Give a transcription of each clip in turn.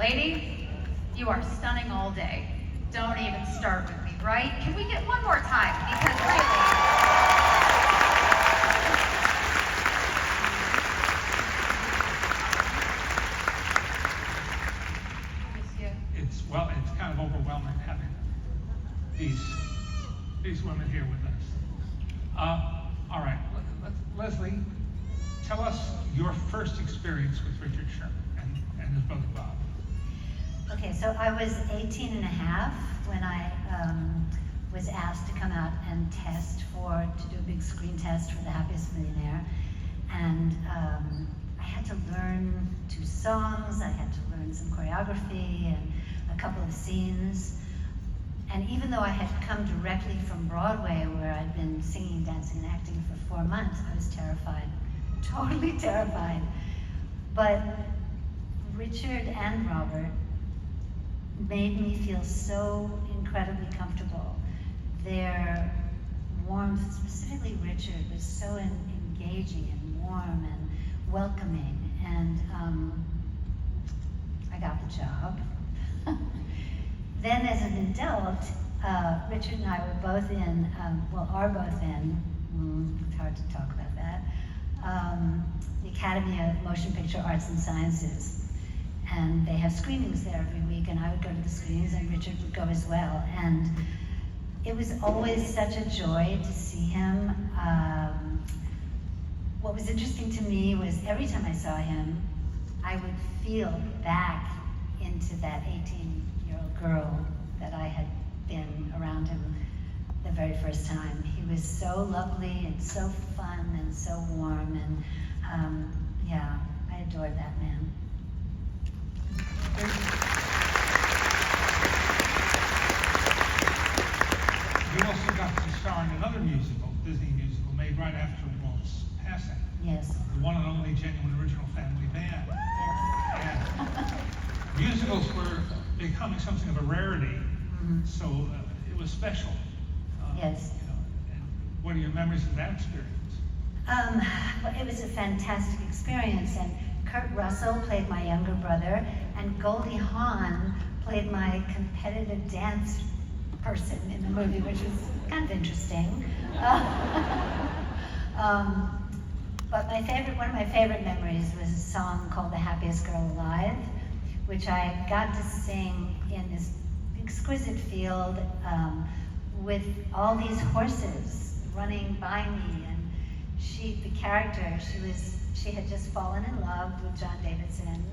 Ladies, you are stunning all day. Don't even start with me, right? Can we get one more time? Because really... Well, it's kind of overwhelming having these women here with us. All right, Lesley, tell us your first experience with Richard Sherman and his brother Bob. Okay, so I was 18 and a half when I was asked to come out and to do a big screen test for The Happiest Millionaire. And I had to learn 2 songs, I had to learn some choreography and a couple of scenes. And even though I had come directly from Broadway, where I'd been singing, dancing, and acting for 4 months, I was terrified, totally terrified. But Richard and Robert made me feel so incredibly comfortable. Their warmth, specifically Richard, was so engaging and warm and welcoming, and I got the job. Then as an adult, Richard and I were both in, are both in, it's hard to talk about that, the Academy of Motion Picture Arts and Sciences. And they have screenings there every week, and I would go to the screenings, and Richard would go as well. And it was always such a joy to see him. What was interesting to me was every time I saw him, I would feel back into that 18-year-old girl that I had been around him the very first time. He was so lovely and so fun and so warm, and yeah, I adored that man. You also got to star in another musical, Disney musical, made right after Walt's passing. Yes. The one and only genuine original family band. Yes. And musicals were becoming something of a rarity, so it was special. Yes. You know, and what are your memories of that experience? Well, it was a fantastic experience, and Kurt Russell played my younger brother, and Goldie Hawn played my competitive dance person in the movie, which was kind of interesting. But one of my favorite memories was a song called "The Happiest Girl Alive," which I got to sing in this exquisite field with all these horses running by me, and the character, she had just fallen in love with John Davidson,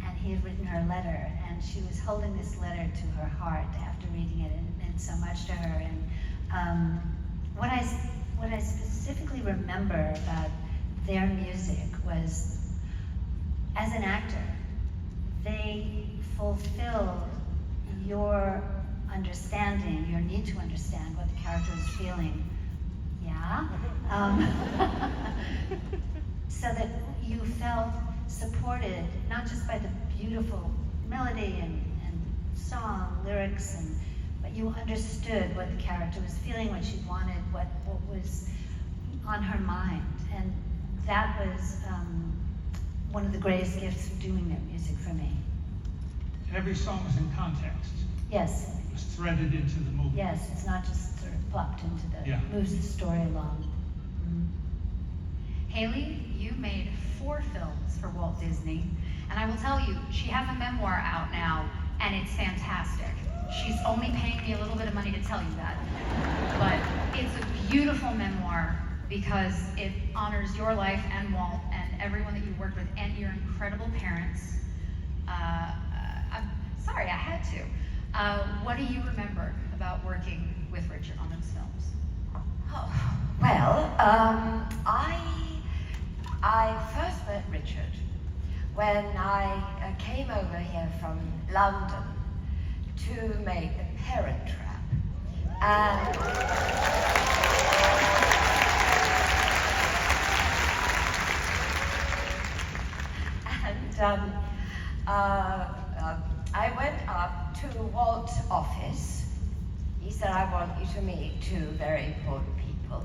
and he had written her a letter, and she was holding this letter to her heart after reading it, and it meant so much to her. And what I specifically remember about their music was, as an actor, they fulfilled your understanding, your need to understand what the character is feeling. Yeah? So that you felt supported, not just by the beautiful melody and song, lyrics, but you understood what the character was feeling, what she wanted, what was on her mind. And that was one of the greatest gifts of doing their music for me. Every song was in context. Yes. It was threaded into the movie. Yes, it's not just sort of plopped into moves the story along. Hayley, you made 4 films for Walt Disney, and I will tell you, she has a memoir out now, and it's fantastic. She's only paying me a little bit of money to tell you that, but it's a beautiful memoir because it honors your life and Walt and everyone that you worked with and your incredible parents. I'm sorry, I had to. What do you remember about working with Richard on those films? Oh, well, I first met Richard when I came over here from London to make The Parent Trap. And I went up to Walt's office. He said, "I want you to meet 2 very important people."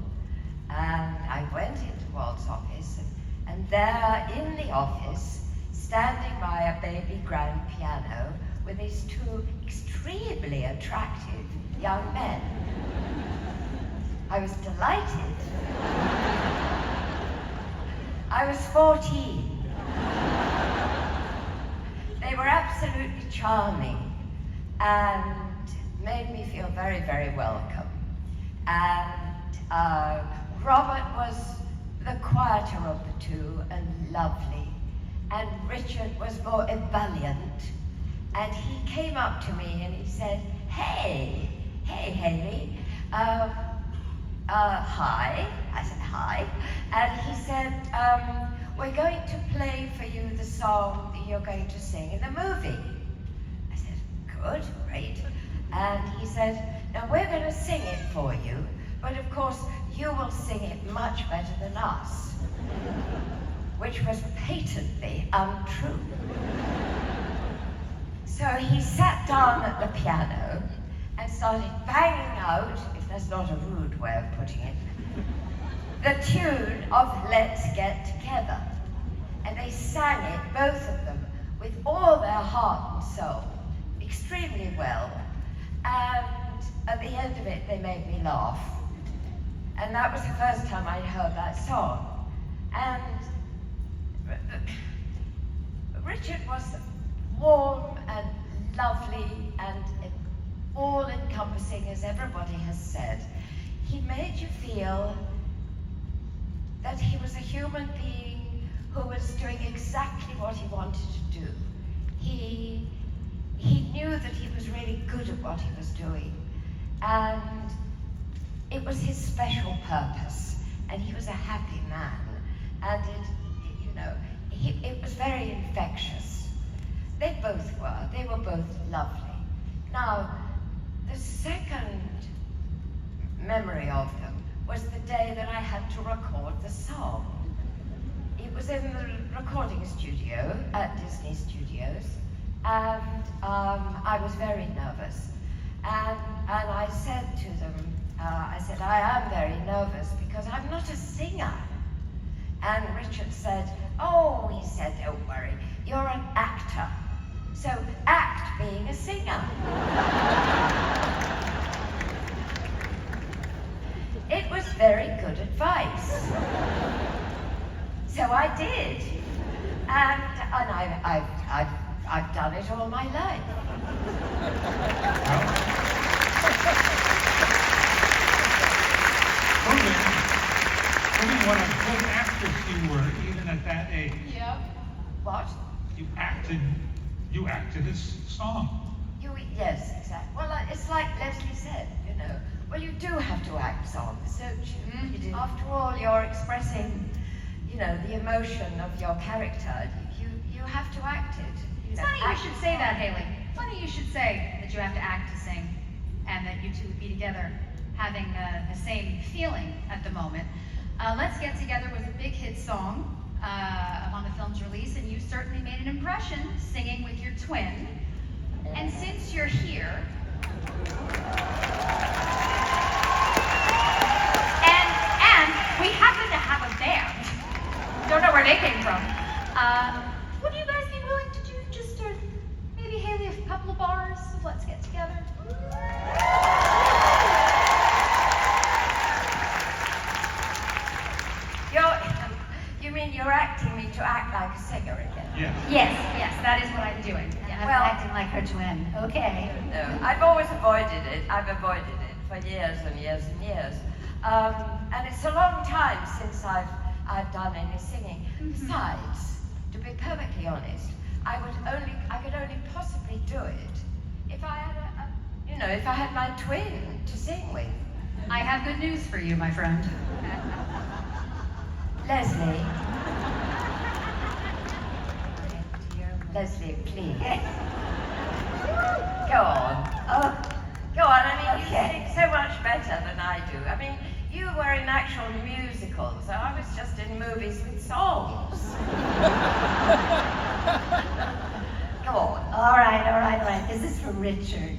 And I went into Walt's office, and there in the office, standing by a baby grand piano with these two extremely attractive young men. I was delighted. I was 14. They were absolutely charming and made me feel very, very welcome. And Robert was the quieter of the two and lovely, and Richard was more ebullient. And he came up to me and he said, hey, Hayley, hi. I said, hi. And he said, we're going to play for you the song that you're going to sing in the movie. I said, good, great. And he said, now we're going to sing it for you, but of course you will sing it much better than us, which was patently untrue. So he sat down at the piano and started banging out, if that's not a rude way of putting it, the tune of Let's Get Together. And they sang it, both of them, with all their heart and soul, extremely well. And at the end of it, they made me laugh. And that was the first time I'd heard that song. And Richard was warm and lovely and all-encompassing, as everybody has said. He made you feel that he was a human being who was doing exactly what he wanted to do. He knew that he was really good at what he was doing, and it was his special purpose, and he was a happy man, and it was very infectious. They both were. They were both lovely. Now, the second memory of them was the day that I had to record the song. It was in the recording studio at Disney Studios, and I was very nervous. And I said to them, I am very nervous because I'm not a singer. And Richard said, oh, he said, don't worry, you're an actor. So act being a singer. It was very good advice. So I did. And I've done it all my life. Proving what a good actress you were, even at that age. Yeah. What? You acted as song. Yes, exactly. Well, it's like Lesley said, well, you do have to act songs, don't you? You do. After all, you're expressing, the emotion of your character. You have to act it. It's funny you should say that, Hayley. Funny you should say that you have to act to sing, and that you two would be together, having the same feeling at the moment. Let's Get Together was a big hit song upon the film's release, and you certainly made an impression singing with your twin. And since you're here, and we happen to have a band, don't know where they came from, would you guys be willing to do just maybe Hayley a couple of bars of Let's Get Together? You mean you're acting me to act like a singer again? Yes. Yes, that is what I'm doing. I'm Well- acting like her twin. Okay. No, I've always avoided it. I've avoided it for years and years and years. And it's a long time since I've done any singing. Besides, to be perfectly honest, I could only possibly do it if I had if I had my twin to sing with. I have good news for you, my friend. Lesley. Lesley, please. Go on. Oh, Go on. I mean, Okay. you sing so much better than I do. I mean, you were in actual musicals, so I was just in movies with songs. Go on. all right. This is for Richard.